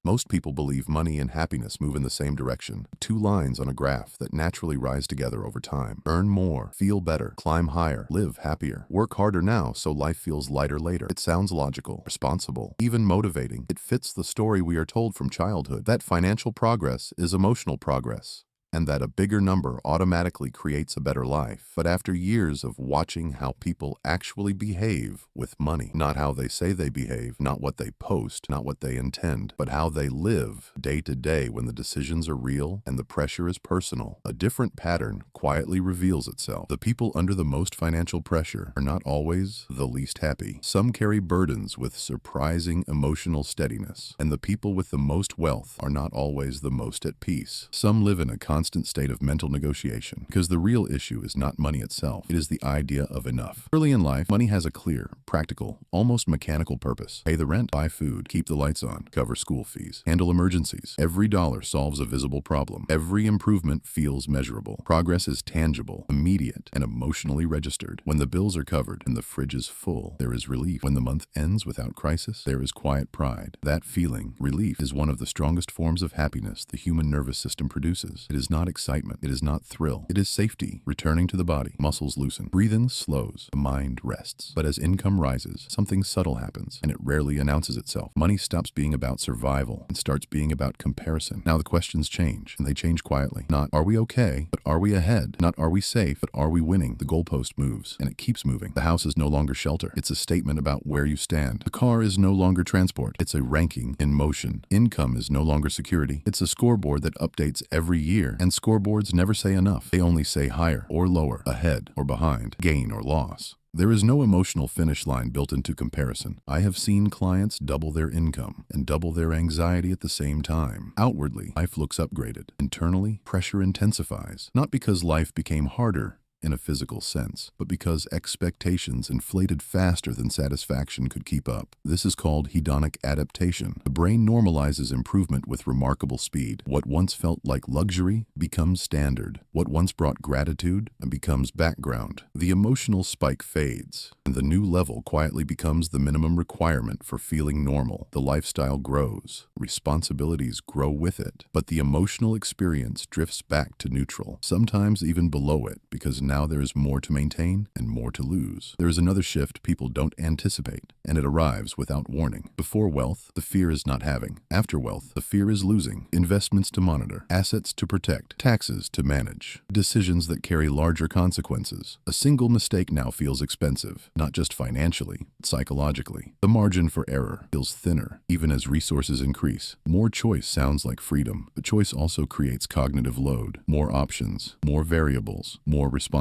Most people believe money and happiness move in the same direction, two lines on a graph that naturally rise together over time. Earn more, feel better, climb higher, live happier, work harder now so life feels lighter later. It sounds logical, responsible, even motivating. It fits the story we are told from childhood, that financial progress is emotional progress, and that a bigger number automatically creates a better life. But after years of watching how people actually behave with money, not how they say they behave, not what they post, not what they intend, but how they live day to day when the decisions are real and the pressure is personal, a different pattern quietly reveals itself. The people under the most financial pressure are not always the least happy. Some carry burdens with surprising emotional steadiness, and the people with the most wealth are not always the most at peace. Some live in a constant state of mental negotiation, because the real issue is not money itself, it is the idea of enough. Early in life, money has a clear, practical, almost mechanical purpose. Pay the rent, buy food, keep the lights on, cover school fees, handle emergencies. Every dollar solves a visible problem. Every improvement feels measurable. Progress is tangible, immediate, and emotionally registered. When the bills are covered and the fridge is full, there is relief. When the month ends without crisis, there is quiet pride. That feeling, relief, is one of the strongest forms of happiness the human nervous system produces. It is not excitement. It is not thrill. It is safety, returning to the body. Muscles loosen. Breathing slows. The mind rests. But as income rises, something subtle happens, and it rarely announces itself. Money stops being about survival and starts being about comparison. Now the questions change, and they change quietly. Not, are we okay, but are we ahead? Not, are we safe, but are we winning? The goalpost moves, and it keeps moving. The house is no longer shelter. It's a statement about where you stand. The car is no longer transport. It's a ranking in motion. Income is no longer security. It's a scoreboard that updates every year. And scoreboards never say enough. They only say higher or lower, ahead or behind, gain or loss. There is no emotional finish line built into comparison. I have seen clients double their income and double their anxiety at the same time. Outwardly, life looks upgraded. Internally, pressure intensifies. Not because life became harder in a physical sense, but because expectations inflated faster than satisfaction could keep up. This is called hedonic adaptation. The brain normalizes improvement with remarkable speed. What once felt like luxury becomes standard. What once brought gratitude becomes background. The emotional spike fades, and the new level quietly becomes the minimum requirement for feeling normal. The lifestyle grows. Responsibilities grow with it, but the emotional experience drifts back to neutral, sometimes even below it, because now there is more to maintain and more to lose. There is another shift people don't anticipate, and it arrives without warning. Before wealth, the fear is not having. After wealth, the fear is losing. Investments to monitor, assets to protect, taxes to manage, decisions that carry larger consequences. A single mistake now feels expensive, not just financially, but psychologically. The margin for error feels thinner, even as resources increase. More choice sounds like freedom, but choice also creates cognitive load. More options, more variables, more responsibility.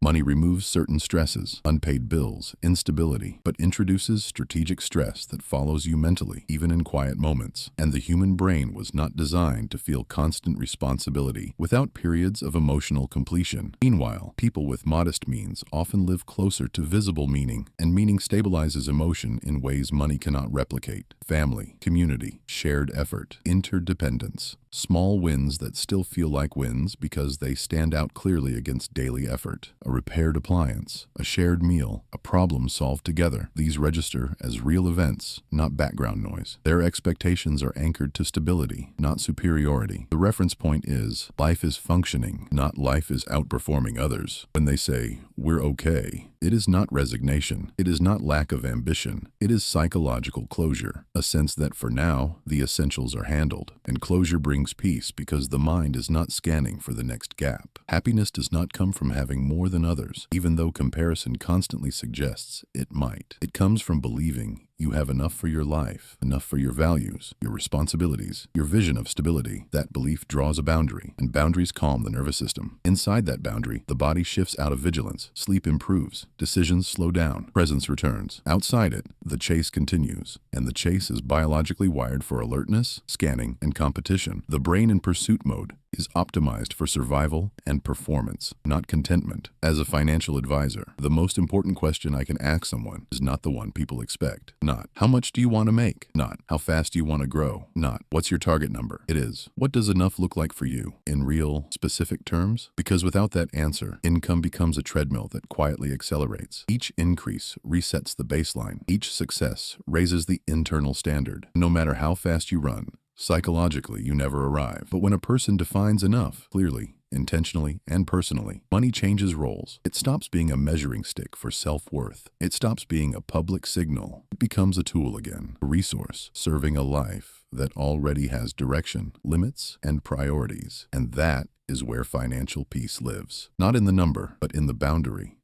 Money removes certain stresses, unpaid bills, instability, but introduces strategic stress that follows you mentally, even in quiet moments. And the human brain was not designed to feel constant responsibility without periods of emotional completion. Meanwhile, people with modest means often live closer to visible meaning, and meaning stabilizes emotion in ways money cannot replicate. Family, community, shared effort, interdependence. Small wins that still feel like wins because they stand out clearly against daily effort. A repaired appliance, a shared meal, a problem solved together. These register as real events, not background noise. Their expectations are anchored to stability, not superiority. The reference point is, life is functioning, not life is outperforming others. When they say, we're okay, it is not resignation. It is not lack of ambition. It is psychological closure, a sense that for now, the essentials are handled. And closure brings peace because the mind is not scanning for the next gap. Happiness does not come from having more than others, even though comparison constantly suggests it might. It comes from believing you have enough for your life, enough for your values, your responsibilities, your vision of stability. That belief draws a boundary, and boundaries calm the nervous system. Inside that boundary, the body shifts out of vigilance, sleep improves, decisions slow down, presence returns. Outside it, the chase continues, and the chase is biologically wired for alertness, scanning, and competition. The brain in pursuit mode is optimized for survival and performance, not contentment. As a financial advisor, the most important question I can ask someone is not the one people expect. Not, how much do you want to make? Not, how fast do you want to grow? Not, what's your target number? It is, what does enough look like for you in real, specific terms? Because without that answer, income becomes a treadmill that quietly accelerates. Each increase resets the baseline. Each success raises the internal standard. No matter how fast you run, Psychologically, you never arrive. But when a person defines enough, clearly, intentionally, and personally, money changes roles. It stops being a measuring stick for self-worth. It stops being a public signal. It becomes a tool again, a resource, serving a life that already has direction, limits, and priorities. And that is where financial peace lives. Not in the number, but in the boundary.